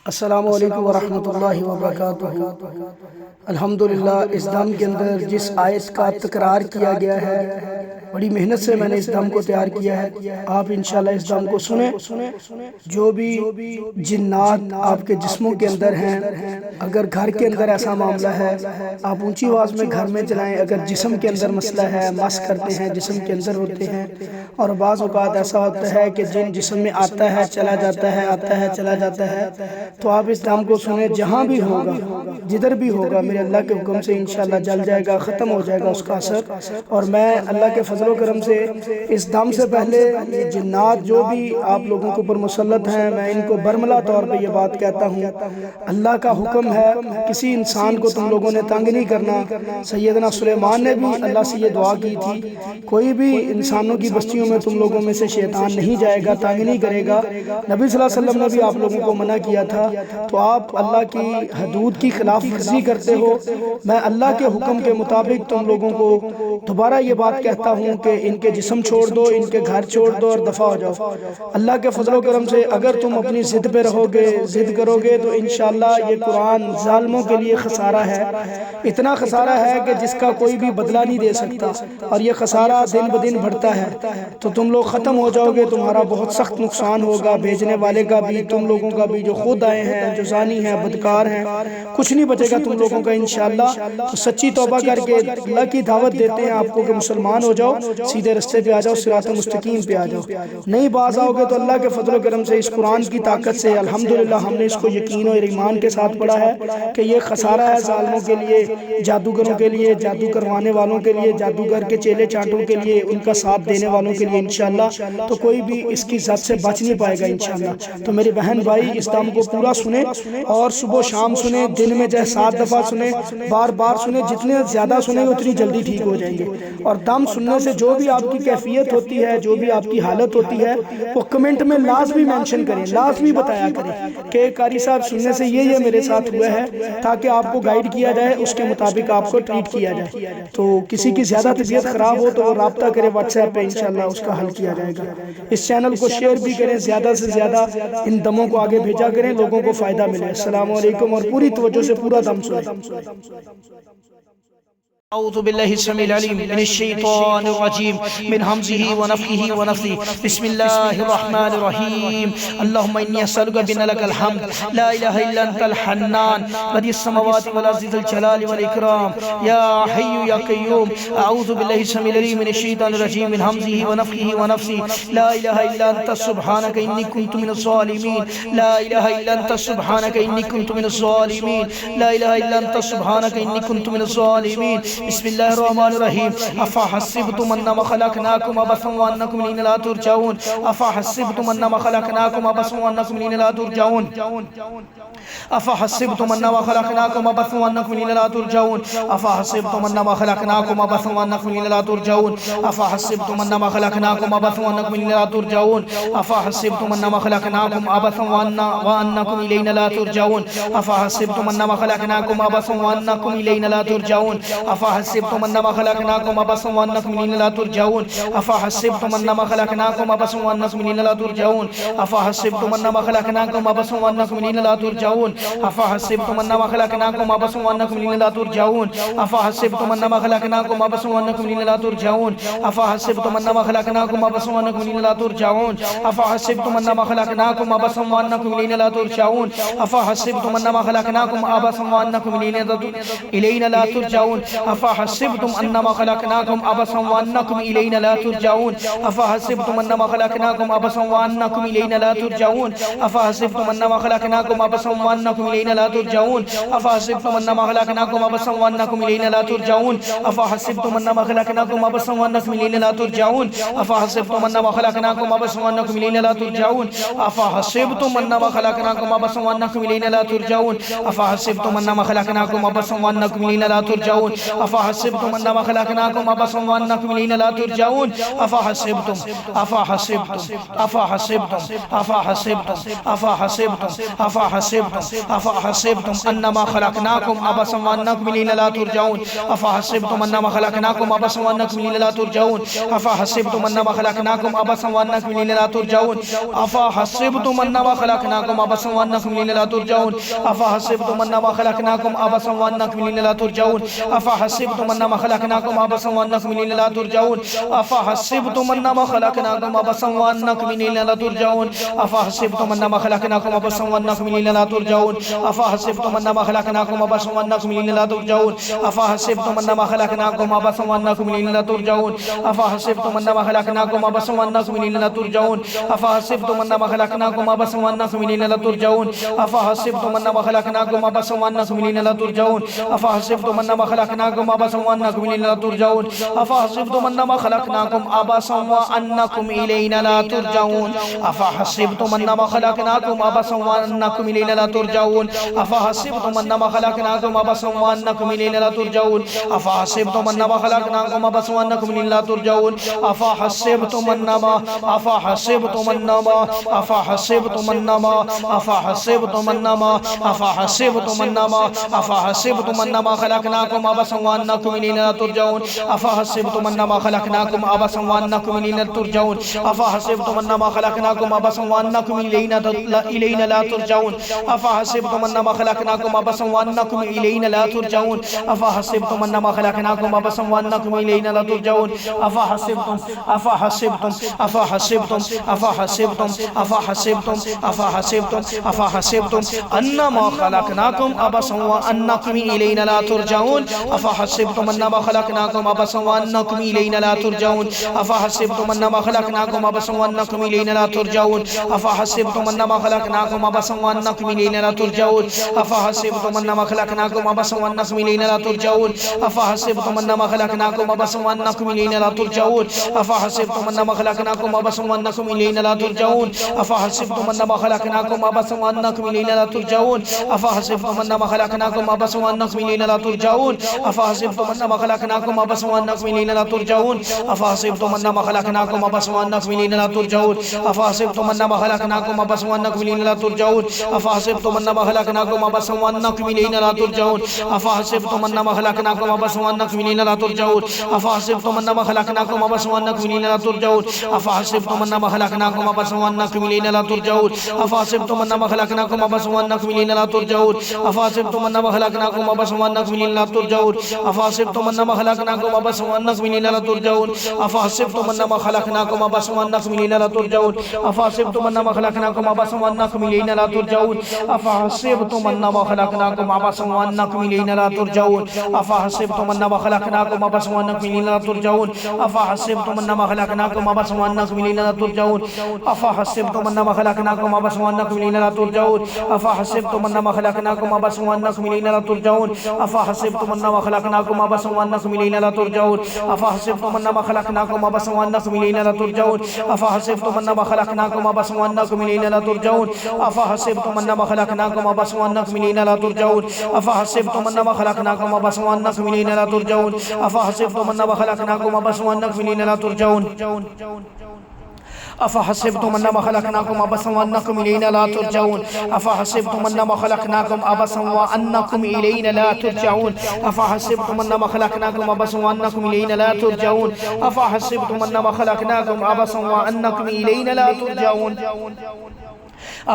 अस्सलामु अलैकुम वरहमतुल्लाहि वबरकातुहू। अल्हम्दुलिल्लाह, इस दम के अंदर जिस आयत का तकरार किया गया है, बड़ी मेहनत से मैंने इस दम को तैयार किया है। आप इंशाल्लाह इस दम को सुने। जो भी जिन्नात आपके जिस्मों के अंदर हैं, अगर घर के अंदर ऐसा मामला है, आप ऊंची आवाज़ में घर में चलाएं। अगर जिस्म के अंदर मसला है, मस करते हैं, जिस्म के अंदर होते हैं, और बाज़ औक़ात ऐसा होता है कि जिन जिस्म में आता है चला जाता है, आता है चला जाता है, तो आप इस दम को सुने। जहाँ भी होगा, जिधर भी होगा, मेरे अल्लाह के हुक्म से इंशाल्लाह जल जाएगा, ख़त्म हो जाएगा उसका असर। और मैं अल्लाह के फजल व करम से इस दम से पहले ये जिन्नात जो भी आप लोगों के ऊपर मुसल्लत हैं, मैं इनको बरमला तौर पे ये बात कहता हूँ, अल्लाह का हुक्म है, किसी इंसान को तुम लोगों ने तंग नहीं करना। सैयदना सुलेमान ने भी अल्लाह से ये दुआ की थी, कोई भी इंसानों की बस्तियों में तुम लोगों में से शैतान नहीं जाएगा, तंग नहीं करेगा। नबी सल्लल्लाहु अलैहि वसल्लम ने भी आप लोगों को मना किया था। तो आप अल्लाह की हदूद की खिलाफ वर्जी करते हो। मैं अल्लाह के हुक्म के मुताबिक तुम लोगों को दोबारा ये बात कहता हूँ कि इनके जिस्म छोड़ दो, इनके घर छोड़ दो और दफ़ा हो जाओ। अल्लाह के फजल करम से अगर तुम अपनी ज़िद पे रहोगे, ज़िद करोगे, तो इंशाअल्लाह ये कुरान ज़ालिमों के लिए खसारा है। इतना खसारा है कि जिसका कोई भी बदला नहीं दे सकता, और ये खसारा दिन ब दिन बढ़ता है। तो तुम लोग ख़त्म हो जाओगे, तुम्हारा बहुत सख्त नुकसान होगा, भेजने वाले का भी, तुम लोगों का भी, जो खुद आए हैं, जो जानी हैं, बदकार हैं, कुछ नहीं बचेगा तुम लोगों का इंशाअल्लाह। तो सच्ची तौबा करके अल्लाह की दावत देते हैं आपको कि मुसलमान हो जाओ, सीधे रास्ते पे आ जाओ, सिरात मुस्तकीम पे आ जाओ। नहीं बाज आओगे तो अल्लाह के फजल करम से इस कुरान की ताकत से अल्हम्दुलिल्लाह हमने इसको यकीन और ईमान के साथ पढ़ा है कि ये खसारा है जालिमों के लिए, जादूगरों के लिए, जादू करवाने वालों के लिए, जादूगर के चेले चाटों के लिए, उनका साथ देने वालों के लिए इंशाअल्लाह। तो कोई भी इसकी जद से बच नहीं पाएगा इंशाअल्लाह। तो मेरे बहन भाई, इस दम को पूरा सुने और सुबह शाम सुने, दिन में चाहे 7 दफ़ा सुने, बार बार सुने। जितने ज़्यादा सुने उतनी जल्दी ठीक हो जाएंगे। और दम सुनने से जो भी आपकी कैफियत होती है, जो भी आपकी हालत होती है, वो कमेंट में लाजमी मेंशन करें, लाजमी बताया करें कि कारी साहब सुनने से ये मेरे साथ हुआ है, ताकि आपको गाइड किया जाए, उसके मुताबिक आपको ट्रीट किया जाए। तो किसी की ज़्यादा तबीयत ख़राब हो तो वो रब्ता करे व्हाट्सएप पे, इंशाल्लाह उसका हल किया जाएगा। इस चैनल को शेयर भी करें, ज़्यादा से ज़्यादा इन दमों को आगे भेजा करें, लोगों को फ़ायदा मिले। अस्सलामु अलैकुम, और पूरी तवज्जो से पूरा दम सुने। अऊज़ु बिल्लाहि समील अलीम मिनश शैतानिर रजीम मिन हमज़िही व नफ़्ख़िही व नफ़्सिही बिस्मिल्लाहिर रहमानिर रहीम। अल्लाहुम्मा इन्नी अस्अलुका बिअन्नकल हम्द ला इलाहा इल्ला अंतल हन्नान बदियस समावाति वल अर्ज़ि ज़ुल जलालि वल इकराम या हय्यु या क़य्यूम। अऊज़ु बिल्लाहि समील अलीम मिनश शैतानिर रजीम मिन हमज़िही व नफ़्ख़िही व नफ़्सिही ला इलाहा इल्ला अंता सुब्हानका इन्नी कुन्तु मिनज़ ज़ालिमीन। ला इलाहा इल्ला अंता सुब्हानका इन्नी कुन्तु मिनज़ ज़ालिमीन। ला इलाहा इल्ला अंता सुब्हानका इन्नी कुन्तु मिनज़ ज़ालिमीन। बिस्मिल्लाहिर्रहमानिर्रहीम। अफ़हसिबतुम अन्नमा ख़लक़नाकुम अबसन व अन्नकुम इलैना ला तुरजऊन। अफ़हसिबतुम अन्नमा ख़लक़नाकुम अबसन व अन्नकुम इलैना ला तुरजऊन। अफ़हसिबतुम अन्नमा ख़लक़नाकुम अबसन व अन्नकुम इलैना ला तुरजऊन। अफ़हसिबतुम अन्नमा ख़लक़नाकुम अबसन व अन्नकुम इलैना ला तुरजऊन। अफ़हसिबतुम अन्नमा ख़लक़नाकुम अबसन व अन्नकुम इलैना ला तुरजऊन। अफ़हसिबतुम अन्नमा ख़लक़नाकुम अबसन व अन्नकुम इलैना ला तुरजऊन। अफ़हसिबतुम अन्नमा ख़लक़नाकुम अबसन व अन्नकुम इलैना ला तुरजऊन। अफ़हसिबतुम अन्नमा ख़लक़नाकुम अबसन व अन्नकुम इलैना ला तुरजऊन। अफ़हसिबतुम अन्नमा ख़लक़नाकुम अबसन व अन्नकुम इलैना ला तुरजऊन। अफ़हसिबतुम अन्नमा ख़लक़नाकुम अबसन व अन्नकुम इलैना ला तुरजऊन। अफ़हसिबतुम अन्नमा ख़लक़नाकुम अबसन व अन्नकुम इलैना ला तुरजऊन। अफ़हसिबतुम अन्नमा ख़लक़नाकुम अबसन व अन्नकुम इलैना ला तुरजऊन। अफ़हसिबतुम अन्नमा ख़लक़नाकुम अबसन व अन्नकुम इलैना ला तुरजऊन। अफ़हसिबतुम अन्नमा ख़लक़नाकुम अबसन व अन्नकुम इलैना ला तुरजऊन। अफ़हसिबतुम अन्नमा ख़लक़नाकुम अबसन व अन्नकुम इलैना ला तुरजऊन। अफ़हसिबतुम अन्नमा ख़लक़नाकुम अबसन व अन्नकुम इलैना ला तुरजऊन। अफ़हसिबतुम अन्नमा ख़लक़नाकुम अबसन व अन्नकुम इलैना ला तुरजऊन। अफ़हसिबतुम अन्नमा ख़लक़नाकुम अबसन व अन्नकुम इलैना ला तुरजऊन। अफ़हसिबतुम अन्नमा ख़लक़नाकुम अबसन व अन्नकुम इलैना ला तुरजऊन। अफ़हसिबतुम अन्नमा ख़लक़नाकुम अबसन व अन्नकुम इलैना ला तुरजऊन। अफ़हसिबतुम अन्नमा ख़लक़नाकुम अबसन व अन्नकुम इलैना ला तुरजऊन। अफ़हसिबतुम अन्नमा ख़लक़नाकुम अबसन व अन्नकुम इलैना ला तुरजऊन। अफ़हसिबतुम अन्नमा ख़लक़नाकुम अबसन व अन्नकुम इलैना ला तुरजऊन। अफहसिबतुम अन्नमा खलकनाकुम अबसन व अन्नकुम इलैना ला तुरजाऊन अफहसिबतुम अफहसिबतुम अफहसिबतुम अफहसिबतुम अफहसिबतुम अफहसिबतुम अफहसिबतुम अन्नमा खलकनाकुम अबसन व अन्नकुम इलैना ला तुरजाऊन अफहसिबतुम अन्नमा खलकनाकुम अबसन व अन्नकुम इलैना ला तुरजाऊन अफहसिबतुम अन्नमा खलकनाकुम अबसन व अन्नकुम इलैना ला तुरजाऊन अफहसिबतुम अन्नमा खलकनाकुम अबसन व अन्नकुम इलैना ला तुरजाऊन अफहसिबतुम अन्नमा खलकनाकुम अबसन व अन्नकुम इलैना ला तुरजाऊन अफहसिबतुम अन्नमा खलकनाकुम अबसन व अन्नकुम इलैना ला तुरजाऊन अफहसिबतुम अन्नमा खलकनाकुम अबसन व अन्नकुम इलैना ला तुरजाऊन अफहसिबतुम अन्नमा खलकनाकुम अबसन व अन्नकुम इलैना ला तुरजाऊन अफहसिबतुम अन्नमा खलकनाकुम अबसन व अन्नकुम इलैना ला तुरजाऊन अफहसिबतुम अन्नमा खलकनाकुम अबसन व अन्नकुम इलैना ला तुरजाऊन अफहसिबतुम अन्नमा खलकनाकुम अबसन व अन्नकुम इलैना ला तुरजाऊन अफहसिबतुम अन्नमा खलकनाकुम अबसन व अन्नकुम इलैना ला तुरजाऊन अफहसिबतुम अन्नमा खलकनाकुम अबसन व अन्नकुम इलैना ला तुरजाऊन अफहसिबतुम अन्नमा खलकनाकुम अबसन व अन्नकुम इलैना ला तुरजाऊन अफहसिबतुम अन्नमा खलकनाकुम अबसन व अन्नकुम इलैना ला तुरजाऊन अफहसिबतुम अन्नमा खलकनाकुम अबसन व अन्नकुम इलैना ला तुरजाऊन अफहसिबतुम अन्नमा खलकनाकुम अबसन व अन्नकुम इलैना ला तुरजाऊन अफहसिबतुम अन्नमा खलकनाकुम अबसन व अन्नकुम इलैना ला तुरजाऊन अफहसिबतुम अन्नमा अफहसिबतुम अन्नमा अफहसिबतुम अन्नमा अफहसिबतुम अन्नमा अफहसिबतुम अन्नमा अफहसिबतुम अन्नमा खलकनाकुम अबसन व अन्नकुम इलैना ला तुरजाऊन अफहसिबतुम अन्नमा खलकनाकुम अबसन व अन्नकुम इलैना ला तुरजाऊन अफहसिबतुम अन्नमा खलकनाकुम अबसन व अन्नकुम इलैना ला तुरजाऊन अफहसिबतुम अन्नमा खलकनाकुम अबसन व अन्नकुम इलैना ला तुरजाऊन अफहसिबतुम अन्नमा खलकनाकुम अबसन व अन्नकुम इलैना ला तुरजाऊन अफहसिबतुम अफहसिबतुम अफहसिबतुम अफहसिबतुम अफहसिबतुम अफहसिबतुम अफहसिबतुम अन्नमा खलकनाकुम अबसन व अन्नकुम इलैना ला तुरजाऊन अफहसिबतुम अन्नमा खलकनाकुम अबसन व अन्नकुम इलैना ला तुरजाऊन अफहसिबतुम अन्नमा खलकनाकुम अबसन व अन्नकुम इलैना ला तुरजाऊन अफहसिबतुम अन्नमा खलकनाकुम अबसन व अन्नकुम इलैना ला तुरजाऊन अफहसिबतुम अन्नमा खलकनाकुम अबसन व अन्नकुम इलैना ला तुरजाऊन अफहसिबतुम अन्नमा खलकनाकुम अबसन व अन्नकुम इलैना ला तुरजाऊन अफहसिबतुम अन्नमा खलकनाकुम अबसन व अन्नकुम इलैना ला तुरजाऊन अफहसिबतुम अन्नमा खलकनाकुम अबसन व अन्नकुम इलैना ला तुरजाऊन अफहसिबतुम अन्नमा खलकनाकुम अबसन व अन्नकुम इलैना ला तुरजाऊन अफहसिबतुम अन्नमा खलकनाकुम अबसन व अन्नकुम इलैना ला तुरजाऊन अफहसिबतुम अन्नमा खलकनाकुम अबसन व अन्नकुम इलैना ला तुरजाऊन अफहसिबतुम अन्नमा खलकनाकुम अबसन व अन्नकुम इलैना ला तुरजाऊन अफहसिबतुम अन्नमा खलकनाकुम अबसन व अन्नकुम इलैना ला तुरजाऊन अफहसिबतुम अन्नमा खलकनाकुम अबसन व अन्नकुम इलैना ला तुरजाऊन अफहसिबतुम अन्नमा खलकनाकुम अबसन व अन्नकुम इलैना ला तुरजाऊन अफहसिबतुम अन्नमा खलकनाकुम अबसन व अन्नकुम इलैना ला तुरजाऊन अफहसिबतुम अन्नमा खलकनाकुम अबसन व अन्नकुम इलैना ला तुरजाऊन अफहसिबतुम अन्नमा खलकनाकुम अबसन व अन्नकुम इलैना ला तुरजाऊन अफहसिबतुम अन्नमा खलकनाकुम अबसन व अन्नकुम इलैना ला तुरजाऊन अफहसिबतुम अन्नमा खलकनाकुम अबसन व अन्नकुम इलैना ला तुरजाऊन अफहसिबतुम अन्नमा खलकनाकुम अबसन व अन्नकुम इलैना ला तुरजाऊन अफहसिबतुम अन्नमा खलकनाकुम अबसन व अन्नकुम इलैना ला तुरजाऊन अफहसिबतुम अन्नमा खलकनाकुम अबसन व अन्नकुम इलैना ला तुरजाऊन अफहसिबतुम अन्नमा खलकनाकुम अबसन व अन्नकुम इलैना ला तुरजाऊन अफहसिबतुम अन्नमा खलकनाकुम अबसन व अन्नकुम इलैना ला तुरजाऊन अफहसिबतुम अन्नमा खलकनाकुम अबसन व अन्नकुम इलैना ला तुरजाऊन अफहसिबतुम अन्नमा खलकनाकुम अबसन व अन्नकुम इलैना ला तुरजाऊन अफहसिबतुम अन्नमा खलकनाकुम अबसन व अन्नकुम इलैना ला तुरजाऊन अफहसिबतुम अन्नमा खलकनाकुम अबसन व अन्नकुम इलैना ला तुरजाऊन अफहसिबतुम अन्नमा खलकनाकुम अबसन व अन्नकुम इलैना ला तुरजाऊन अफहसिबतुम अन्नमा खलकनाकुम अबसन व अन्नकुम इलैना ला तुरजाऊन अफहसिबतुम अन्नमा खलकनाकुम अबसन व अन्नकुम इलैना ला तुरजाऊन अफहसिबतुम अन्नमा खलकनाकुम अबसन व अन्नकुम इलैना ला तुरजाऊन अफहसिबतुम अन्नमा खलकनाकुम अबसन व अन्नकुम इलैना ला तुरजाऊन अफहसिबतुम अन्नमा खलकनाकुम अबसन व अन्नकुम इलैना ला तुरजाऊन अफहसिबतुम अन्नमा खलकनाकुम अबसन व अन्नकुम इलैना ला तुरजाऊन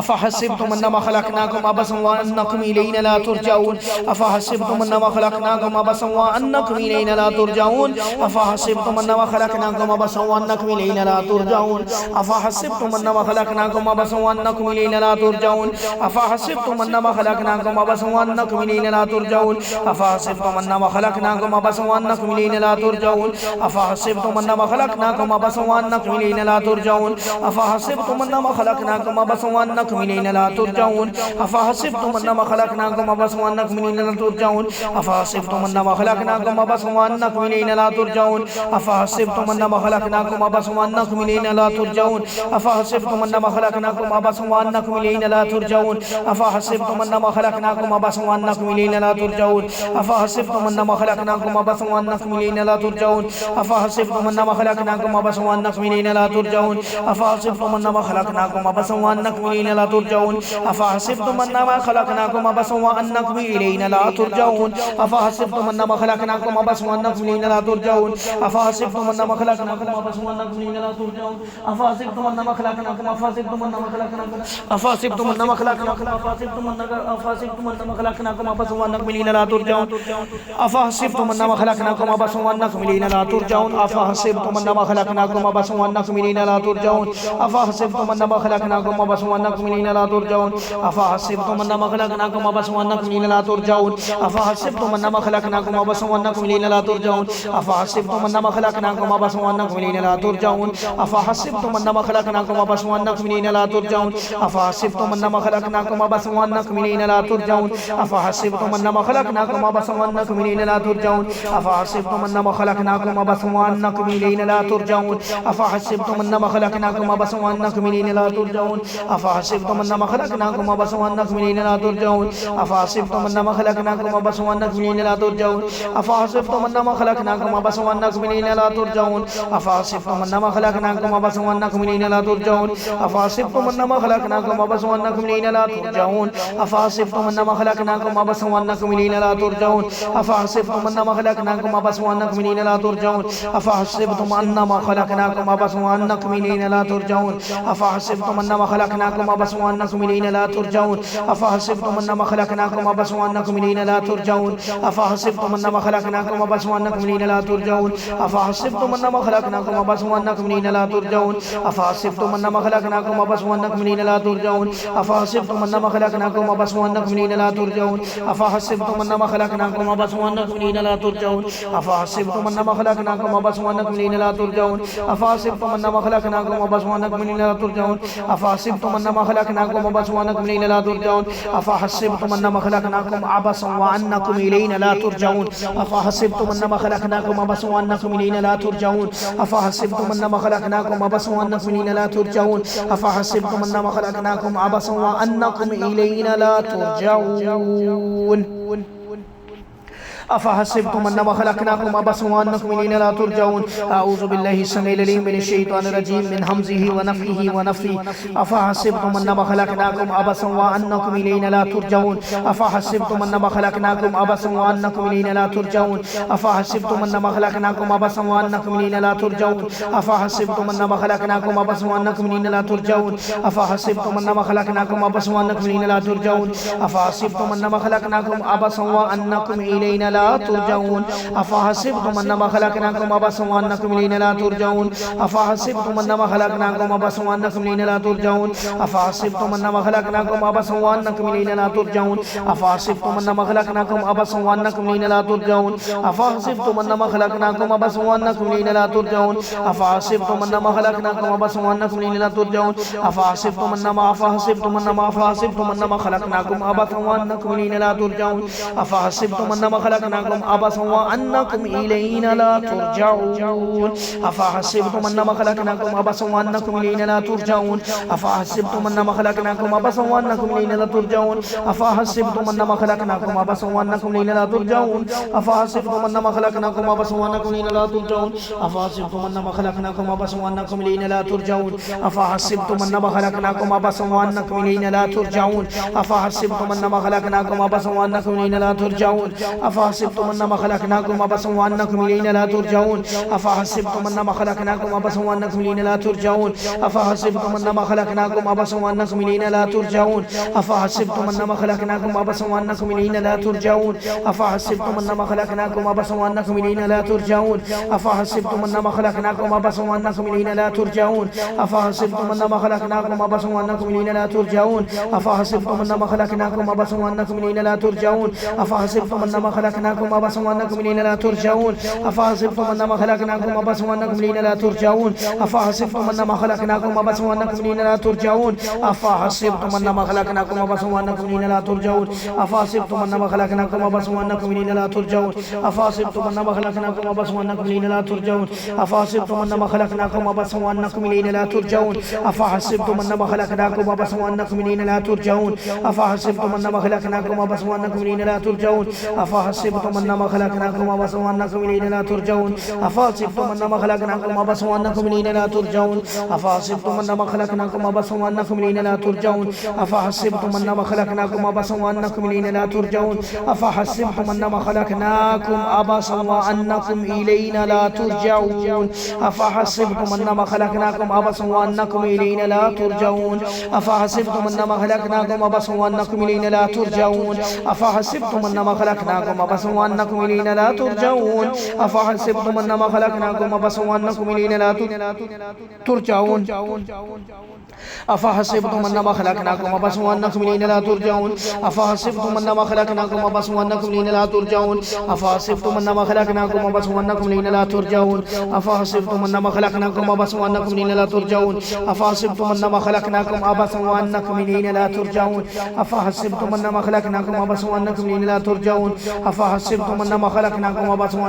अफहसिबतुम अन्नमा खलकनाकुम अबसन व अन्नकुम इलैना ला तुरजाऊन अफहसिबतुम अन्नमा खलकनाकुम अबसन व अन्नकुम इलैना ला तुरजाऊन अफहसिबतुम अन्नमा खलकनाकुम अबसन व अन्नकुम इलैना ला तुरजाऊन अफहसिबतुम अन्नमा खलकनाकुम अबसन व अन्नकुम इलैना ला तुरजाऊन अफहसिबतुम अन्नमा खलकनाकुम अबसन व अन्नकुम इलैना ला तुरजाऊन अफहसिबतुम अन्नमा खलकनाकुम अबसन व अन्नकुम इलैना ला तुरजाऊन अफहसिबतुम अन्नमा खलकनाकुम अबसन व अन्नकुम इलैना ला तुरजाऊन अफहसिबतुम अन्नमा खलकनाकुम अबसन व وأنكم إلينا لا ترجعون أفحسبتم أنما خلقناكم عبثا وأنكم إلينا لا ترجعون أفحسبتم أنما خلقناكم عبثا وأنكم إلينا لا ترجعون أفحسبتم أنما خلقناكم عبثا وأنكم إلينا لا ترجعون أفحسبتم أنما خلقناكم عبثا وأنكم إلينا لا ترجعون أفحسبتم أنما خلقناكم عبثا وأنكم إلينا لا ترجعون أفحسبتم أنما خلقناكم عبثا وأنكم إلينا لا ترجعون أفحسبتم أنما خلقناكم عبثا وأنكم إلينا لا ترجعون أفحسبتم أنما خلقناكم عبثا وأنكم إلينا لا ترجعون أفحسبتم أنما خلقناكم عبثا وأنكم إلينا لا ترجعون أفحسبتم أنما خلقناكم عبثا وأنكم إلينا لا ترجعون أفحسبتم أنما خلقناكم عبثا وأنكم إلينا لا ترجعون أفحسبتم أنما خلقناكم أفحسبتم أنما خلقناكم أفحسبتم أنما خلقناكم أفحسبتم أنما خلقناكم عبثا وأنكم إلينا لا ترجعون أفحسبتم أنما خلقناكم عبثا وأنكم إلينا لا ترجعون أفحسبتم أنما خلقناكم عبثا وأنكم إلينا لا ترجعون أفحسبتم أنما خلقناكم عبثا وأنكم إلينا لا ترجعون أفحسبتم أنما خلقناكم عبثا وأنكم إلينا لا ترجعون أفحسبتم أنما خلقناكم عبثا وأنكم إلينا لا ترجعون أفحسبتم أنما خلقناكم عبثا وأنكم إلينا لا ترجعون أفحسبتم أنما خلقناكم عبثا وأنكم إلينا لا ترجعون أفحسبتم أنما خلقناكم عبثا وأنكم إلينا لا ترجعون أفحسبتم أنما خلقناكم عبثا وأنكم إلينا لا ترجعون أفحسبتم أنما خلقناكم عبثا وأنكم إلينا لا ترجعون أفحسبتم أنما خلقناكم عبثا وأنكم إلينا لا ترجعون أفحسبتم أنما خلقناكم عبثا وأنكم إلينا لا ترجعون أفحسبتم أنما خلقناكم عبثا وأنكم إلينا لا ترجعون أفحسبتم أنما خلقناكم عبثا وأنكم إلينا لا ترجعون أفحسبتم أنما خلقناكم عبثا وأنكم إلينا لا ترجعون أفحسبتم أنما خلقناكم عبثا وأنكم إلينا لا ترجعون أفحسبتم أنما خلقناكم عبثا وأنكم إلينا لا ترجعون أفحسبتم أنما خلقناكم عبثا وأنكم إلينا لا ترجعون أفحسبتم أنما خلقناكم عبثا وأنكم إلينا لا ترجعون أفحسبتم أنما خلقناكم عبثا وأنكم إلينا لا ترجعون أفحسبتم أنما خلقناكم عبثا وأنكم إلينا لا ترجعون أفحسبتم أنما خلقناكم عبثا وأنكم إلينا لا ترجعون أفحسبتم أنما خلقناكم عبثا وأنكم إلينا لا ترجعون أفحسبتم أنما خلقناكم عبثا وأنكم إلينا لا ترجعون أفحسبتم أنما خلقناكم عبثا وأنكم إلينا لا ترجعون أفحسبتم أنما خلقناكم عبثا وأنكم إلينا لا ترجعون أفحسبتم أنما خلقناكم عبثا وأنكم إلينا لا ترجعون أفحسبتم أنما خلقناكم عبثا وأنكم إلينا لا ترجعون أفحسبتم أنما خلقناكم عبثا وأنكم إلينا لا ترجعون أفحسبتم أنما خلقناكم عبثا وأنكم إلينا لا ترجعون أفحسبتم أنما خلقناكم عبثا وأنكم إلينا لا ترجعون أفحسبتم أنما خلقناكم عبثا وأنكم إلينا لا ترجعون أفحسبتم أنما خلقناكم عبثا وأنكم إلينا لا ترجعون أفحسبتم أنما خلقناكم عبثا وأنكم إلينا لا ترجعون أعوذ بالله السميع العليم من الشيطان الرجيم من همزه ونفخه ونفثه أفحسبتم أنما خلقناكم عبثا وأنكم إلينا لا ترجعون أفحسبتم أنما خلقناكم عبثا وأنكم إلينا لا ترجعون أفحسبتم أنما خلقناكم عبثا وأنكم إلينا لا ترجعون أفحسبتم أنما خلقناكم عبثا وأنكم إلينا لا ترجعون أفحسبتم أنما خلقناكم عبثا وأنكم إلينا لا ترجعون أفحسبتم أنما خلقناكم عبثا وأنكم إلينا لا ترجعون أفحسبتم أنما خلقناكم عبثا وأنكم إلينا لا ترجعون أفحسبتم أنما خلقناكم عبثا وأنكم إلينا لا ترجعون أفحسبتم أنما خلقناكم عبثا وأنكم إلينا لا ترجعون أفحسبتم أنما خلقناكم عبثا وأنكم إلينا لا ترجعون أفحسبتم أنما خلقناكم عبثا وأنكم إلينا لا ترجعون أفحسبتم أنما خلقناكم عبثا وأنكم إلينا لا ترجعون أفحسبتم أنما خلقناكم عبثا وأنكم إلينا لا ترجعون أفحسبتم أنما خلقناكم عبثا وأنكم إلينا لا ترجعون أفحسبتم أنما خلقناكم عبثا وأنكم إلينا لا ترجعون أفحسبتم أنما خلقناكم عبثا وأنكم إلينا لا ترجعون أفحسبتم أنما خلقناكم عبثا وأنكم إلينا لا ترجعون أفحسبتم أنما خلقناكم عبثا وأنكم إلينا لا ترجعون أفحسبتم أنما خلقناكم عبثا وأنكم إلينا لا ترجعون أفحسبتم أنما خلقناكم عبثا وأنكم إلينا لا ترجعون أفحسبتم أنما خلقناكم عبثا وأنكم إلينا لا ترجعون أفحسبتم أنما خلقناكم عبثا وأنكم إلينا لا ترجعون أفحسبتم أنما خلقناكم عبثا وأنكم إلينا لا ترجعون أفحسبتم أنما خلقناكم عبثا وأنكم إلينا لا ترجعون أفحسبتم أنما خلقناكم عبثا وأنكم إلينا لا ترجعون أفحسبتم أنما خلقناكم عبثا وأنكم إلينا لا ترجعون أفحسبتم أنما خلقناكم عبثا وأنكم إلينا لا ترجعون أفحسبتم أنما خلقناكم عبثا وأنكم إلينا لا ترجعون أفحسبتم أنما خلقناكم عبثا وأنكم إلينا لا ترجعون أفحسبتم أنما خلقناكم خلقناكم عبثا وأنكم إلينا لا ترجعون أفحسبتم أنما خلقناكم عبثا وأنكم إلينا لا ترجعون أفحسبتم أنما خلقناكم عبثا وأنكم إلينا لا ترجعون أفحسبتم أنما خلقناكم عبثا وأنكم إلينا لا ترجعون أفحسبتم أنما خلقناكم عبثا وأنكم إلينا لا ترجعون أفحسبتم أنما خلقناكم عبثا وأنكم إلينا لا ترجعون أفحسبتم أنما خلقناكم عبثا وأنكم إلينا لا ترجعون أفحسبتم أنما خلقناكم عبثا وأنكم إلينا لا ترجعون أفحسبتم أنما خلقناكم عبثا وأنكم إلينا لا ترجعون أفحسبتم أنما خلقناكم عبثا وأنكم إلينا لا ترجعون أفحسبتم أنما خلقناكم عبثا وأنكم إلينا لا ترجعون أفحسبتم أنما خلقناكم عبثا وأنكم إلينا لا ترجعون أفحسبتم أنما خلقناكم عبثا وأنكم إلينا لا ترجعون أفحسبتم أنما خلقناكم عبثا وأنكم إلينا لا ترجعون أفحسبتم أنما خلقناكم عبثا وأنكم إلينا لا ترجعون أفحسبتم أنما خلقناكم عبثا وأنكم إلينا لا ترجعون أفحسبتم أنما خلقناكم عبثا وأنكم إلينا لا ترجعون أفحسبتم أنما خلقناكم عبثا وأنكم إلينا لا ترجعون أفحسبتم أنما خلقناكم عبثا وأنكم إلينا لا ترجعون أفحسبتم أنما خلقناكم عبثا وأنكم إلينا لا ترجعون أفحسبتم أنما خلقناكم عبثا وأنكم إلينا لا ترجعون أفحسبتم أنما خلقناكم عبثا وأنكم إلينا لا ترجعون أفحسبتم أنما خلقناكم عبثا وأنكم إلينا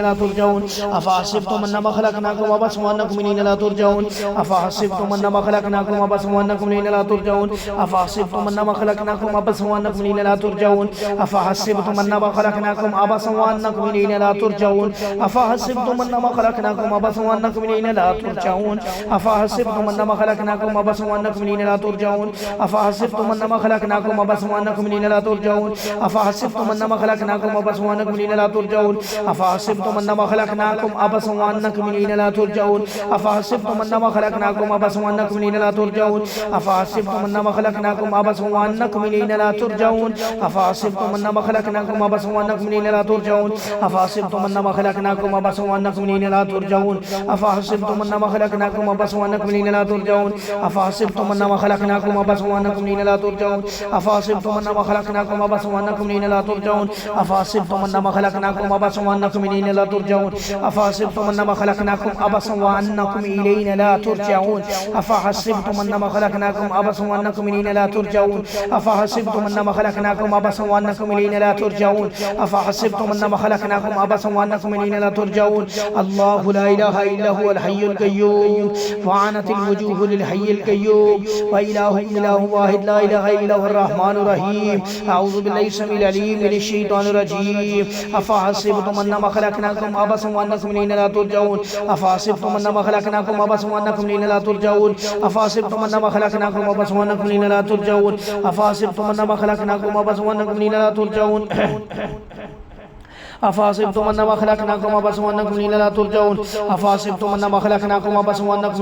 لا ترجعون أفحسبتم أنما خلقناكم عبثا وأنكم إلينا لا ترجعون أفحسبتم أنما خلقناكم عبثا وأنكم إلينا لا ترجعون أفحسبتم أنما خلقناكم عبثا وأنكم إلينا لا ترجعون أفحسبتم أنما خلقناكم عبثا وأنكم إلينا لا ترجعون أفحسبتم أنما خلقناكم عبثا وأنكم إلينا لا ترجعون أفحسبتم أنما خلقناكم عبثا وأنكم إلينا لا ترجعون أفحسبتم أنما خلقناكم عبثا وأنكم إلينا لا ترجعون أفحسبتم أنما خلقناكم عبثا وأنكم إلينا لا ترجعون أفحسبتم أنما خلقناكم عبثا وأنكم إلينا لا ترجعون أفحسبتم أنما خلقناكم عبثا وأنكم إلينا لا ترجعون أفحسبتم أنما خلقناكم عبثا وأنكم إلينا لا ترجعون أفحسبتم أنما خلقناكم عبثا وأنكم إلينا لا ترجعون أفحسبتم أنما خلقناكم عبثا وأنكم إلينا لا ترجعون أفحسبتم أنما خلقناكم عبثا وأنكم إلينا لا ترجعون أفحسبتم أنما خلقناكم عبثا وأنكم إلينا لا ترجعون أفحسبتم أنما خلقناكم عبثا وأنكم إلينا لا ترجعون أفحسبتم أنما خلقناكم عبثا وأنكم إلينا لا ترجعون أفحسبتم أنما خلقناكم عبثا وأنكم إلينا لا ترجعون أفحسبتم أنما خلقناكم عبثا وأنكم إلينا لا ترجعون أفحسبتم أنما خلقناكم عبثا وأنكم إلينا لا ترجعون أفحسبتم أنما خلقناكم عبثا وأنكم إلينا لا ترجعون أفحسبتم أنما خلقناكم عبثا وأنكم إلينا لا ترجعون أفحسبتم أنما خلقناكم عبثا وأنكم إلينا لا ترجعون الله لا إله إلا هو الحي القيوم وعنت الوجوه للحي القيوم وإله إله واحد لا إله إلا هو الرحمن الرحيم أعوذ بالله السميع العليم من الشيطان الرجيم أفحسبتم أنما خلقناكم عبثا وأنكم إلينا لا ترجعون أفحسبتم أنما خلقناكم عبثا وأنكم إلينا لا ترجعون أفحسبتم أنما خلقناكم عبثا وأنكم إلينا لا ترجعون أفحسبتم أنما خلقناكم عبثا وأنكم إلينا لا ترجعون أفحسبتم أنما خلقناكم عبثا وأنكم إلينا لا ترجعون أفحسبتم أنما خلقناكم عبثا وأنكم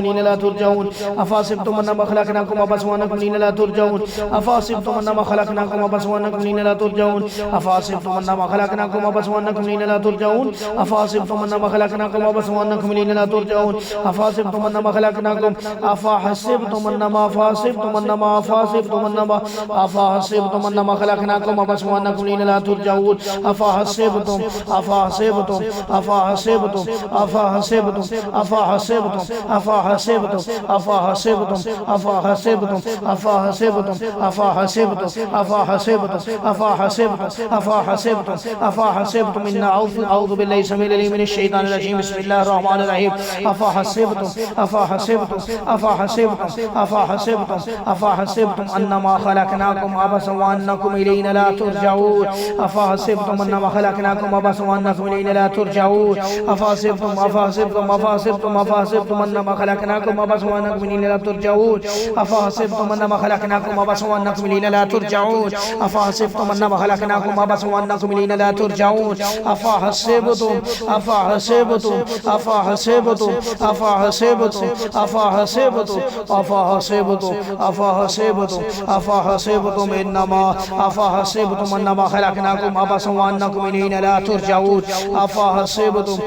إلينا لا ترجعون أفحسبتم أنما خلقناكم عبثا وأنكم إلينا لا ترجعون أفحسبتم أنما خلقناكم عبثا وأنكم إلينا لا ترجعون أفحسبتم أنما خلقناكم عبثا وأنكم إلينا لا ترجعون أفحسبتم أنما خلقناكم عبثا وأنكم إلينا لا ترجعون أفحسبتم أنما خلقناكم أفحسبتم أنما خلقناكم عبثا وأنكم إلينا لا ترجعون أفحسبتم إن أعوذ بالله السميع العليم من الشيطان الرجيم بسم الله الرحمن الرحيم أفحسبتم أنما خلقناكم عبثا وأنكم إلينا لا ترجعون أفحسبتم أنما خلقناكم عبثا وأنكم إلينا لا ترجعون أفحسبتم أنما خلقناكم عبثا وأنكم إلينا لا ترجعون أفحسبتم أنما خلقناكم عبثا وأنكم إلينا لا ترجعون أفحسبتم أنما خلقناكم عبثا وأنكم إلينا لا ترجعون أفحسبتم إنما أفحسبتم أنما خلقناكم عبثا وأنكم إلينا لا ترجعون أفحسبتم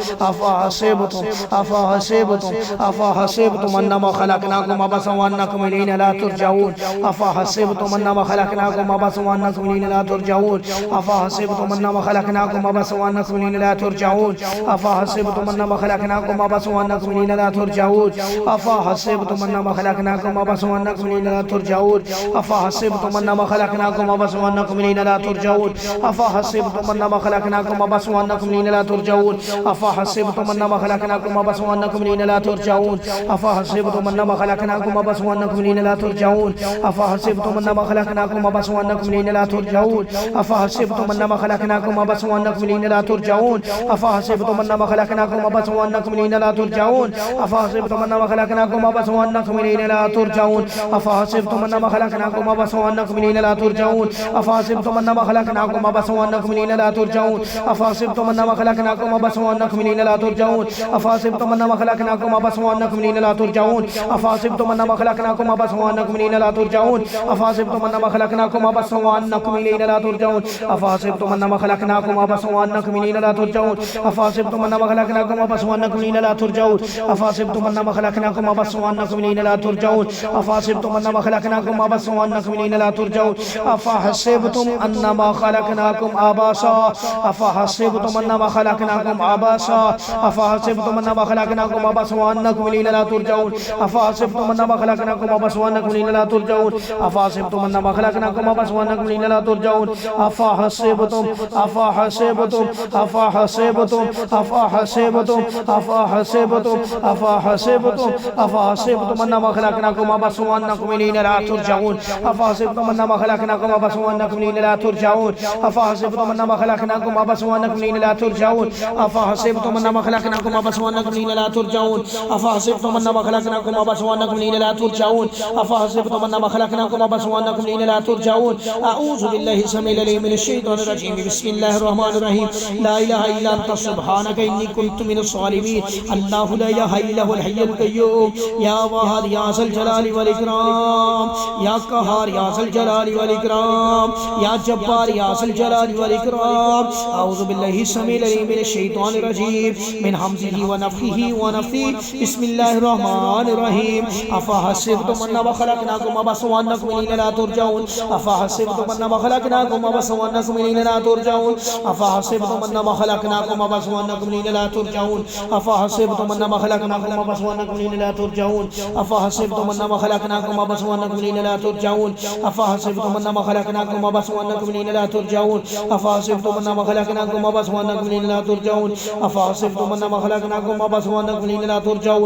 أنما خلقناكم عبثا وأنكم إلينا لا ترجعون أفحسبتم أنما خلقناكم عبثا وأنكم إلينا لا ترجعون أفحسبتم أنما خلقناكم عبثا وأنكم إلينا لا ترجعون أفحسبتم أنما خلقناكم عبثا وأنكم إلينا لا ترجعون أفحسبتم أنما خلقناكم عبثا وأنكم إلينا لا ترجعون أفحسبتم أنما خلقناكم عبثا وأنكم إلينا لا ترجعون أفحسبتم أنما خلقناكم عبثا وأنكم إلينا لا ترجعون أفحسبتم أنما خلقناكم عبثا وأنكم إلينا لا ترجعون أفحسبتم أنما خلقناكم عبثا وأنكم إلينا لا ترجعون أفحسبتم أنما خلقناكم عبثا وأنكم إلينا لا ترجعون أفحسبتم أنما خلقناكم عبثا وأنكم إلينا لا ترجعون أفحسبتم أنما خلقناكم عبثا وأنكم إلينا لا ترجعون أفحسبتم أنما خلقناكم عبثا وأنكم إلينا لا ترجعون أفحسبتم أنما خلقناكم عبثا وأنكم إلينا لا ترجعون أفحسبتم أنما خلقناكم عبثا وأنكم إلينا لا ترجعون أفحسبتم أنما خلقناكم عبثا وأنكم إلينا لا ترجعون أفحسبتم أنما خلقناكم عبثا وأنكم إلينا لا ترجعون أفحسبتم أنما خلقناكم عبثا وأنكم إلينا لا ترجعون أفحسبتم أنما خلقناكم عبثا وأنكم إلينا لا ترجعون أفحسبتم أنما خلقناكم عبثا وأنكم إلينا لا ترجعون أفحسبتم أنما خلقناكم عبثا وأنكم إلينا لا ترجعون أفحسبتم أنما خلقناكم عبثا وأنكم إلينا لا ترجعون أفحسبتم أنما خلقناكم عبثا وأنكم إلينا لا ترجعون أفحسبتم أنما خلقناكم عبثا أفحسبتم أنما خلقناكم عبثا أفحسبتم أنما خلقناكم عبثا وأنكم إلينا لا ترجعون أفحسبتم أنما خلقناكم عبثا وأنكم إلينا لا ترجعون أفحسبتم أنما خلقناكم عبثا وأنكم إلينا لا ترجعون أفحسبتم أفحسبتم أفحسبتم أفحسبتم أفحسبتم أفحسبتم أفحسبتم أنما خلقناكم عبثا وأنكم إلينا لا ترجعون أفحسبتم أنما خلقناكم عبثا وأنكم إلينا لا ترجعون أفحسبتم أنما خلقناكم عبثا وأنكم إلينا لا ترجعون أفحسبتم أنما خلقناكم عبثا وأنكم إلينا لا ترجعون أفحسبتم أنما خلقناكم عبثا وأنكم إلينا لا ترجعون أفحسبتم أنما خلقناكم عبثا وأنكم إلينا لا ترجعون أعوذ بالله السميع العليم من الشيطان الرجيم بسم الله الرحمن الرحيم لا إله إلا أنت سبحانك إني كنت من الظالمين الله لا إله إلا هو الحي القيوم يا واحد يا ذا الجلال والإكرام يا قهار يا ذا الجلال والإكرام يا جبار يا ذا الجلال والإكرام أعوذ بالله السميع العليم من الشيطان الرجيم من همزه ونفخه ونفثه بسم الله الرحمن الرحيم أفحسبتم أنما خلقناكم عبثا وأنكم إلينا لا ترجعون أفحسبتم أنما خلقناكم عبثا وأنكم إلينا لا ترجعون أفحسبتم أنما خلقناكم عبثا وأنكم إلينا لا ترجعون أفحسبتم أنما خلقناكم عبثا وأنكم إلينا لا ترجعون أفحسبتم أنما خلقناكم عبثا وأنكم إلينا لا ترجعون أفحسبتم أنما خلقناكم عبثا وأنكم إلينا لا ترجعون أفحسبتم أنما خلقناكم عبثا وأنكم إلينا لا ترجعون أفحسبتم أنما خلقناكم عبثا وأنكم إلينا لا ترجعون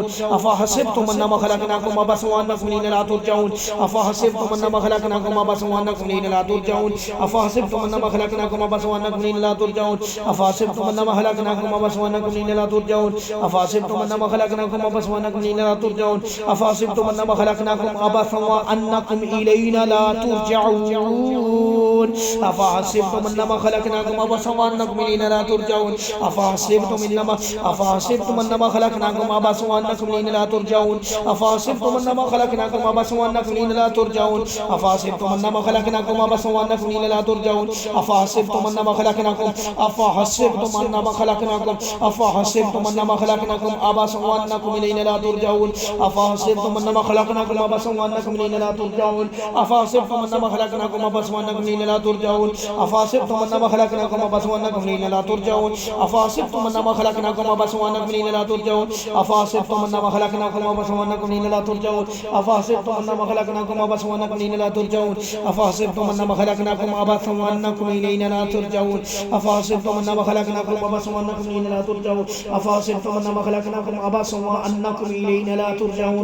أفحسبتم أنما خلقناكم عبثا وأنكم إلينا لا ترجعون أفحسبتم أنما خلقناكم عبثا وأنكم إلينا لا ترجعون أفحسبتم أنما خلقناكم عبثا وأنكم إلينا لا ترجعون أفحسبتم أنما خلقناكم عبثا وأنكم إلينا لا ترجعون أفحسبتم أنما خلقناكم عبثا وأنكم إلينا لا ترجعون أفحسبتم أنما خلقناكم عبثا وأنكم إلينا لا ترجعون أفحسبتم أنما خلقناكم عبثا وأنكم إلينا لا ترجعون أفحسبتم أنما خلقناكم عبثا وأنكم إلينا لا ترجعون أفحسبتم أنما خلقناكم عبثا وأنكم إلينا لا ترجعون أفحسبتم أنما خلقناكم عبثا وأنكم إلينا لا ترجعون أفحسبتم أنما خلقناكم أفحسبتم أنما خلقناكم أفحسبتم أنما خلقناكم عبثا وأنكم إلينا لا ترجعون أفحسبتم أنما خلقناكم عبثا وأنكم إلينا لا ترجعون أفحسبتم أنما خلقناكم عبثا وأنكم إلينا لا ترجعون أفحسبتم أنما خلقناكم عبثا وأنكم إلينا لا ترجعون أفحسبتم أنما خلقناكم عبثا وأنكم إلينا لا ترجعون أفحسبتم أنما خلقناكم عبثا وأنكم إلينا لا ترجعون أفحسبتم أنما خلقناكم عبثا وأنكم إلينا لا ترجعون أفحسبتم أنما خلقناكم عبثا وأنكم إلينا لا ترجعون أفحسبتم أنما خلقناكم عبثا وأنكم إلينا لا ترجعون أفحسبتم أنما خلقناكم عبثا وأنكم إلينا لا ترجعون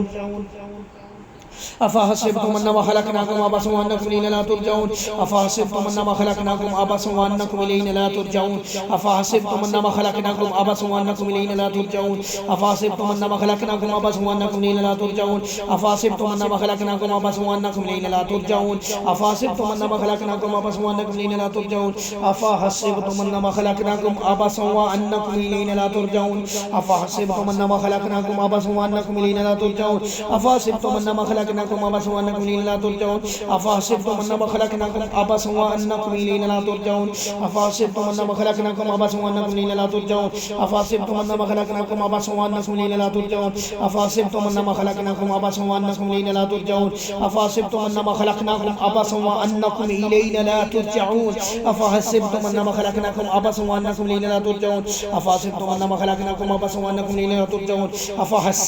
أفحسبتم أنما خلقناكم عبثا وأنكم إلينا لا ترجعون أفحسبتم أنما خلقناكم عبثا وأنكم إلينا لا ترجعون أفحسبتم أنما خلقناكم عبثا وأنكم إلينا لا ترجعون أفحسبتم أنما خلقناكم عبثا وأنكم إلينا لا ترجعون أفحسبتم أنما خلقناكم عبثا وأنكم إلينا لا ترجعون أفحسبتم أنما خلقناكم عبثا وأنكم إلينا لا ترجعون أفحسبتم أنما خلقناكم عبثا وأنكم إلينا لا ترجعون أفحسبتم أنما خلقناكم عبثا وأنكم إلينا لا ترجعون أفحسبتم أنما خلقناكم خلقناكم عبثا وأنكم إلينا لا ترجعون أفحسبتم أنما خلقناكم عبثا وأنكم إلينا لا ترجعون أفحسبتم أنما خلقناكم عبثا وأنكم إلينا لا ترجعون أفحسبتم أنما خلقناكم عبثا وأنكم إلينا لا ترجعون أفحسبتم أنما خلقناكم عبثا وأنكم إلينا لا ترجعون أفحسبتم أنما خلقناكم عبثا وأنكم إلينا لا ترجعون أفحسبتم أنما خلقناكم عبثا وأنكم إلينا لا ترجعون أفحسبتم أنما خلقناكم عبثا وأنكم إلينا لا ترجعون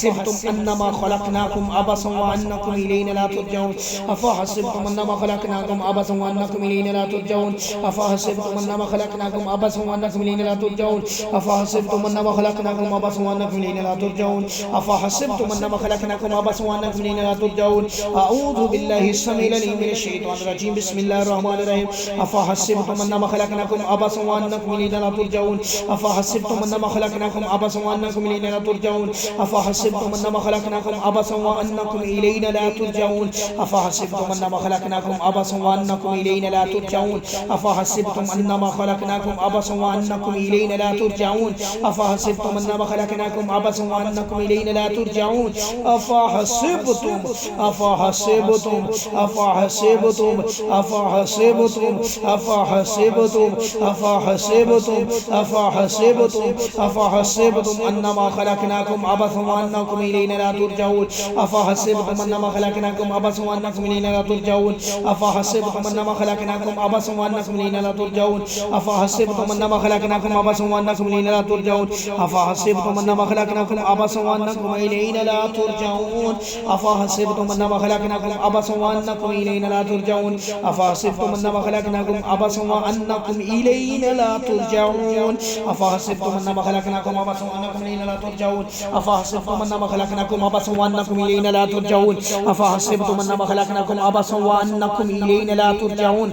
أفحسبتم أنما خلقناكم عبثا وأنكم إلينا لا ترجعون أفحسبتم أنما خلقناكم عبثا وأنكم إلينا لا ترجعون أفحسبتم أنما خلقناكم عبثا وأنكم إلينا لا ترجعون أفحسبتم أنما خلقناكم عبثا وأنكم إلينا لا ترجعون أفحسبتم أنما خلقناكم عبثا وأنكم إلينا لا ترجعون أعوذ بالله السميع العليم من الشيطان الرجيم بسم الله الرحمن الرحيم أفحسبتم أنما خلقناكم عبثا وأنكم إلينا لا ترجعون أفحسبتم أنما خلقناكم عبثا وأنكم إلينا لا ترجعون أفحسبتم أنما خلقناكم عبثا وأنكم إلينا لا ترجعون أفحسبتم أنما خلقناكم عبثا وأنكم إلينا لا ترجعون أفحسبتم أنما خلقناكم عبثا وأنكم إلينا لا ترجعون أفحسبتم أنما خلقناكم عبثا وأنكم إلينا لا ترجعون أفحسبتم أفحسبتم أفحسبتم أفحسبتم أفحسبتم أفحسبتم أفحسبتم أفحسبتم أنما خلقناكم عبثا وأنكم إلينا لا ترجعون أفحسبتم أنما خلقناكم عبثا وأنكم إلينا لا ترجعون أفحسبتم أنما خلقناكم عبثا وأنكم إلينا لا ترجعون أفحسبتم أنما خلقناكم عبثا وأنكم إلينا لا ترجعون أفحسبتم أنما خلقناكم عبثا وأنكم إلينا لا ترجعون أفحسبتم أنما خلقناكم عبثا وأنكم إلينا لا ترجعون أفحسبتم أنما خلقناكم عبثا وأنكم إلينا لا ترجعون أفحسبتم أنما خلقناكم عبثا وأنكم إلينا لا ترجعون أفحسبتم أنما خلقناكم عبثا وأنكم إلينا لا ترجعون أفحسبتم أنما خلقناكم عبثا وأنكم إلينا لا ترجعون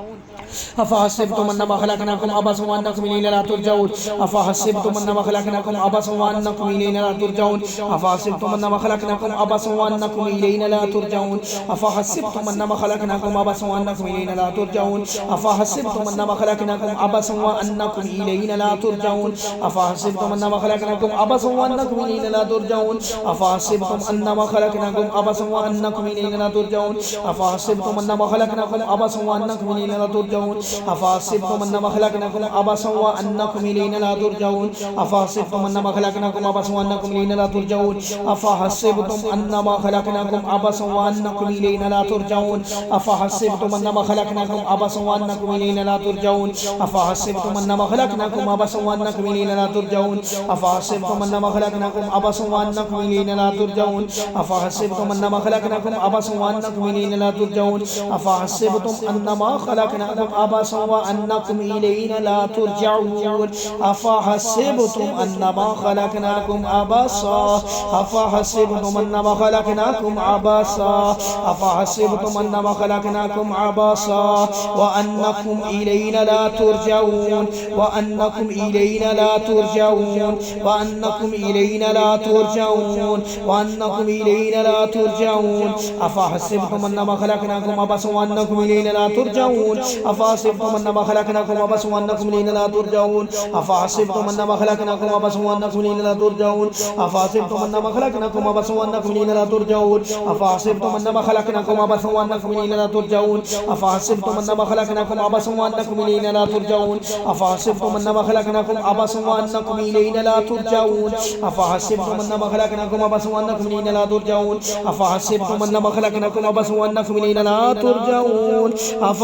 أفحسبتم أنما خلقناكم عبثا وأنكم إلينا لا ترجعون أفحسبتم أنما خلقناكم عبثا وأنكم إلينا لا ترجعون أفحسبتم أنما خلقناكم عبثا وأنكم إلينا لا ترجعون أفحسبتم أنما خلقناكم عبثا وأنكم إلينا لا ترجعون أفحسبتم أنما خلقناكم عبثا وأنكم إلينا لا ترجعون أفحسبتم أنما خلقناكم عبثا وأنكم إلينا لا ترجعون أفحسبتم أنما خلقناكم عبثا وأنكم إلينا لا ترجعون أفحسبتم أنما خلقناكم عبثا وأنكم إلينا لا ترجعون أفحسبتم أنما خلقناكم عبثا وأنكم إلينا لا ترجعون أفحسبتم أنما خلقناكم عبثا وأنكم إلينا لا ترجعون أفحسبتم أنما خلقناكم عبثا وأنكم إلينا لا ترجعون أفحسبتم أنما خلقناكم عبثا وأنكم إلينا لا ترجعون أفحسبتم أنما خلقناكم عبثا وأنكم إلينا لا ترجعون أفحسبتم أنما خلقناكم عبثا وأنكم إلينا لا ترجعون أفحسبتم أنما خلقناكم عبثا وأنكم إلينا لا ترجعون أفحسبتم أنما خلقناكم عبثا وأنكم إلينا لا ترجعون أفحسبتم أنما خلقناكم عبثا أفحسبتم أنما خلقناكم عبثا أفحسبتم أنما خلقناكم عبثا وأنكم إلينا لا ترجعون وأنكم إلينا لا ترجعون وأنكم إلينا لا ترجعون وأنكم إلينا لا ترجعون أفحسبتم أنما خلقناكم عبثا وأنكم إلينا لا ترجعون أفحسبتم أنما خلقناكم عبثا وأنكم إلينا لا ترجعون أفحسبتم أنما خلقناكم عبثا وأنكم إلينا لا ترجعون أفحسبتم أنما خلقناكم عبثا وأنكم إلينا لا ترجعون أفحسبتم أنما خلقناكم عبثا وأنكم إلينا لا ترجعون أفحسبتم أنما خلقناكم عبثا وأنكم إلينا لا ترجعون أفحسبتم أنما خلقناكم عبثا وأنكم إلينا لا ترجعون أفحسبتم أنما خلقناكم عبثا وأنكم إلينا لا ترجعون أفحسبتم أنما خلقناكم عبثا وأنكم إلينا لا ترجعون أفحسبتم أنما خلقناكم عبثا وأنكم إلينا لا ترجعون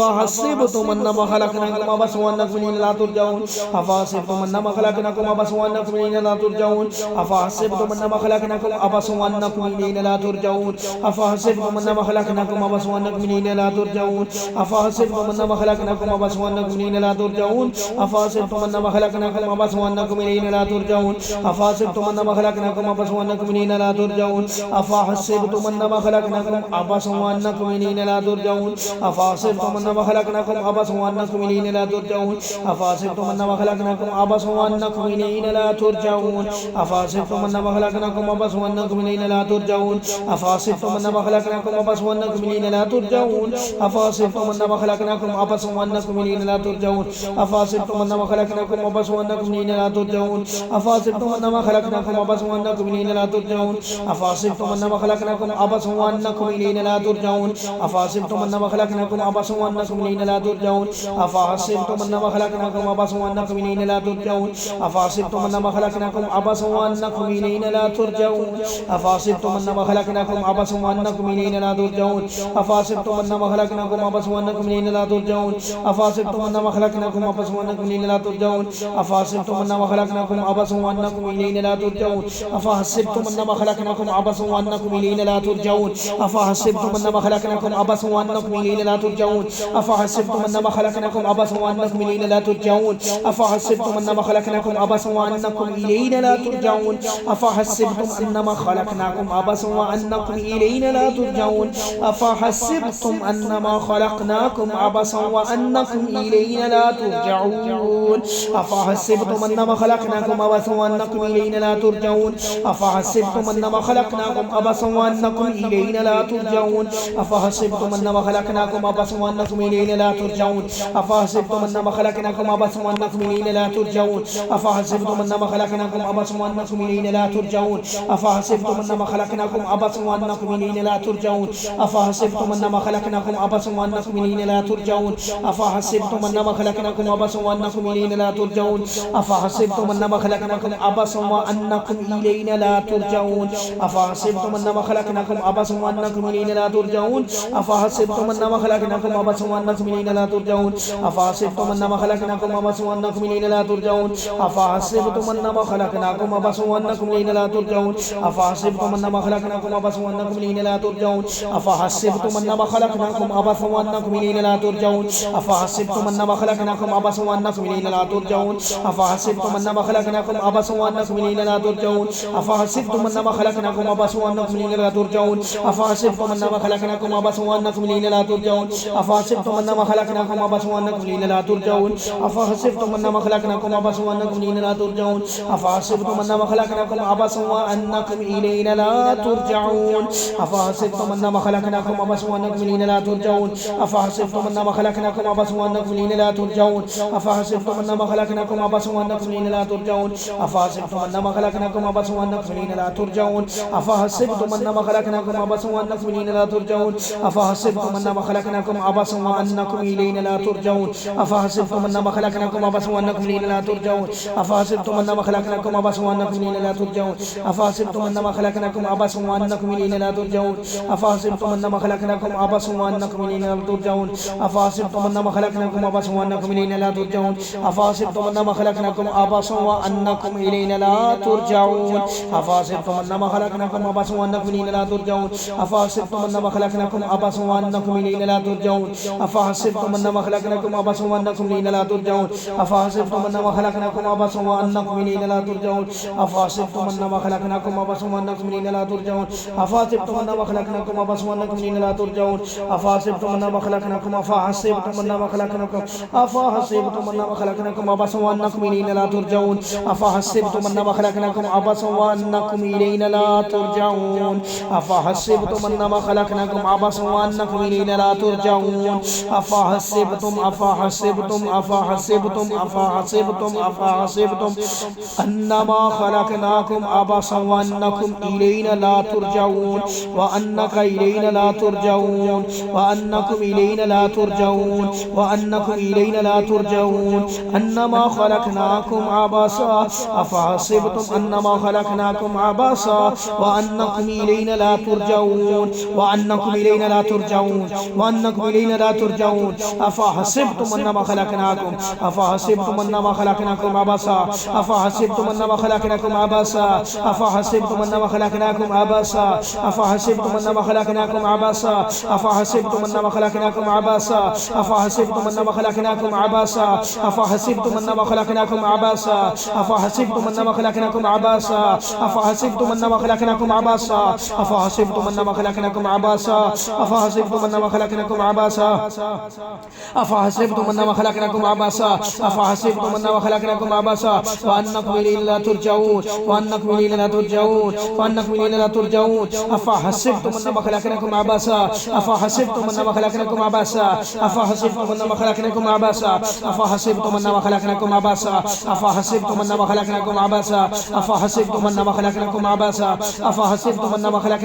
أفحسبتم أنما خلقناكم عبثا وأنكم إلينا لا ترجعون أفحسبتم أنما خلقناكم عبثا وأنكم إلينا لا ترجعون أفحسبتم أنما خلقناكم عبثا وأنكم إلينا لا ترجعون أفحسبتم أنما خلقناكم عبثا وأنكم إلينا لا ترجعون أفحسبتم أنما خلقناكم عبثا وأنكم إلينا لا ترجعون أفحسبتم أنما خلقناكم عبثا وأنكم إلينا لا ترجعون أفحسبتم أنما خلقناكم عبثا وأنكم إلينا لا ترجعون أفحسبتم أنما خلقناكم عبثا وأنكم إلينا لا ترجعون أفحسبتم أنما خلقناكم عبثا وأنكم إلينا لا ترجعون أفحسبتم أنما خلقناكم عبثا وأنكم إلينا لا ترجعون أفحسبتم أنما خلقناكم عبثا وأنكم إلينا لا ترجعون أفحسبتم أنما خلقناكم عبثا وأنكم إلينا لا ترجعون أفحسبتم أنما خلقناكم عبثا وأنكم إلينا لا ترجعون أفحسبتم أنما خلقناكم عبثا وأنكم إلينا لا ترجعون أفحسبتم أنما خلقناكم عبثا وأنكم إلينا لا ترجعون أفحسبتم أنما خلقناكم عبثا وأنكم إلينا لا ترجعون أفحسبتم أنما خلقناكم عبثا وأنكم إلينا لا ترجعون أفحسبتم أنما خلقناكم عبثا وأنكم إلينا لا ترجعون أفحسبتم أنما خلقناكم عبثا وأنكم إلينا لا ترجعون أفحسبتم أنما خلقناكم عبثا وأنكم إلينا لا ترجعون أفحسبتم أنما خلقناكم عبثا وأنكم إلينا لا ترجعون أفحسبتم أنما خلقناكم عبثا وأنكم إلينا لا ترجعون أفحسبتم أنما خلقناكم عبثا وأنكم إلينا لا ترجعون أفحسبتم أنما خلقناكم عبثا وأنكم إلينا لا ترجعون أفحسبتم أنما خلقناكم عبثا وأنكم إلينا لا ترجعون أفحسبتم أنما خلقناكم عبثا وأنكم إلينا لا ترجعون أفحسبتم أنما خلقناكم عبثا وأنكم إلينا لا ترجعون أفحسبتم أنما خلقناكم عبثا وأنكم إلينا لا ترجعون أفحسبتم أنما خلقناكم عبثا وأنكم إلينا لا ترجعون أفحسبتم أنما خلقناكم عبثا وأنكم إلينا لا ترجعون أفحسبتم أنما خلقناكم عبثا وأنكم إلينا لا ترجعون أفحسبتم أنما خلقناكم عبثا وأنكم إلينا لا ترجعون أفحسبتم أنما خلقناكم عبثا وأنكم إلينا لا ترجعون أفحسبتم أنما خلقناكم عبثا وأنكم إلينا لا ترجعون أفحسبتم أنما خلقناكم عبثا وأنكم إلينا لا ترجعون أفحسبتم أنما خلقناكم عبثا وأنكم إلينا لا ترجعون أفحسبتم أنما خلقناكم عبثا وأنكم إلينا لا ترجعون أفحسبتم أنما خلقناكم عبثا وأنكم إلينا لا ترجعون أفحسبتم أنما خلقناكم عبثا وأنكم إلينا لا ترجعون أفحسبتم أنما خلقناكم عبثا وأنكم إلينا لا ترجعون أفحسبتم أنما خلقناكم عبثا وأنكم إلينا لا ترجعون أفحسبتم أنما خلقناكم عبثا وأنكم إلينا لا ترجعون أفحسبتم أنما خلقناكم عبثا وأنكم إلينا لا ترجعون أفحسبتم أنما خلقناكم عبثا وأنكم إلينا لا ترجعون أفحسبتم أنما خلقناكم عبثا وأنكم إلينا لا ترجعون أفحسبتم أنما خلقناكم عبثا وأنكم إلينا لا ترجعون أفحسبتم أنما خلقناكم عبثا وأنكم إلينا لا ترجعون أفحسبتم أنما خلقناكم عبثا وأنكم إلينا لا ترجعون أفحسبتم أنما خلقناكم عبثا وأنكم إلينا لا ترجعون أفحسبتم أنما خلقناكم عبثا وأنكم إلينا لا ترجعون أفحسبتم أنما خلقناكم عبثا وأنكم إلينا لا ترجعون أفحسبتم أنما خلقناكم عبثا وأنكم إلينا لا ترجعون أفحسبتم أنما خلقناكم عبثا وأنكم إلينا لا ترجعون أفحسبتم أنما خلقناكم عبثا وأنكم إلينا لا ترجعون أفحسبتم أنما خلقناكم عبثا وأنكم إلينا لا ترجعون أفحسبتم أنما خلقناكم عبثا وأنكم إلينا لا ترجعون أفحسبتم أنما خلقناكم عبثا وأنكم إلينا لا ترجعون أفحسبتم أنما خلقناكم عبثا وأنكم إلينا لا ترجعون أفحسبتم أنما خلقناكم عبثا وأنكم إلينا لا ترجعون أفحسبتم أنما خلقناكم عبثا وأنكم إلينا لا ترجعون أفحسبتم أنما خلقناكم عبثا وأنكم إلينا لا ترجعون أفحسبتم أنما خلقناكم عبثا وأنكم إلينا لا ترجعون أفحسبتم أنما خلقناكم عبثا وأنكم إلينا لا ترجعون أفحسبتم أنما خلقناكم عبثا وأنكم إلينا لا ترجعون أفحسبتم أنما خلقناكم عبثا وأنكم إلينا لا ترجعون أفحسبتم أنما خلقناكم عبثا وأنكم إلينا لا ترجعون أفحسبتم أنما خلقناكم عبثا وأنكم إلينا لا ترجعون أفحسبتم أنما خلقناكم عبثا وأنكم إلينا لا ترجعون أفحسبتم أنما خلقناكم أفحسبتم أنما خلقناكم أفحسبتم أنما خلقناكم عبثا وأنكم إلينا لا ترجعون أفحسبتم أنما خلقناكم عبثا وأنكم إلينا لا ترجعون أفحسبتم أنما خلقناكم عبثا وأنكم إلينا لا ترجعون أفحسبتم أنما خلقناكم عبثا وأنكم إلينا لا ترجعون وأنك إلينا لا ترجعون وأنكم إلينا لا ترجعون وأنكم إلينا لا ترجعون أنما خلقناكم عبثا أفحسبتم أنما خلقناكم عبثا وأنكم إلينا لا ترجعون وأنكم إلينا لا ترجعون وأنكم إلينا لا ترجعون أفحسبتم أنما خلقناكم أفحسبتم أنما خلقناكم عبثا أفحسبتم أنما خلقناكم عبثا أفحسبتم أنما خلقناكم عبثا أفحسبتم أنما خلقناكم عبثا أفحسبتم أنما خلقناكم عبثا أفحسبتم أنما خلقناكم عبثا أفحسبتم أنما خلقناكم عبثا أفحسبتم أنما خلقناكم عبثا أفحسبتم أنما خلقناكم عبثا أفحسبتم أنما خلقناكم عبثا أفحسبتم أنما خلقناكم عبثا أفحسبتم أنما خلقناكم عبثا أفحسبتم أنما خلقناكم عبثا وأنكم إلينا لا ترجعون وأنكم إلينا لا ترجعون وأنكم إلينا لا ترجعون أفحسبتم أنما خلقناكم عبثا أفحسبتم أنما خلقناكم عبثا أفحسبتم أنما خلقناكم عبثا أفحسبتم أنما خلقناكم عبثا أفحسبتم أنما خلقناكم عبثا أفحسبتم أنما خلقناكم عبثا أفحسبتم أنما خلقناكم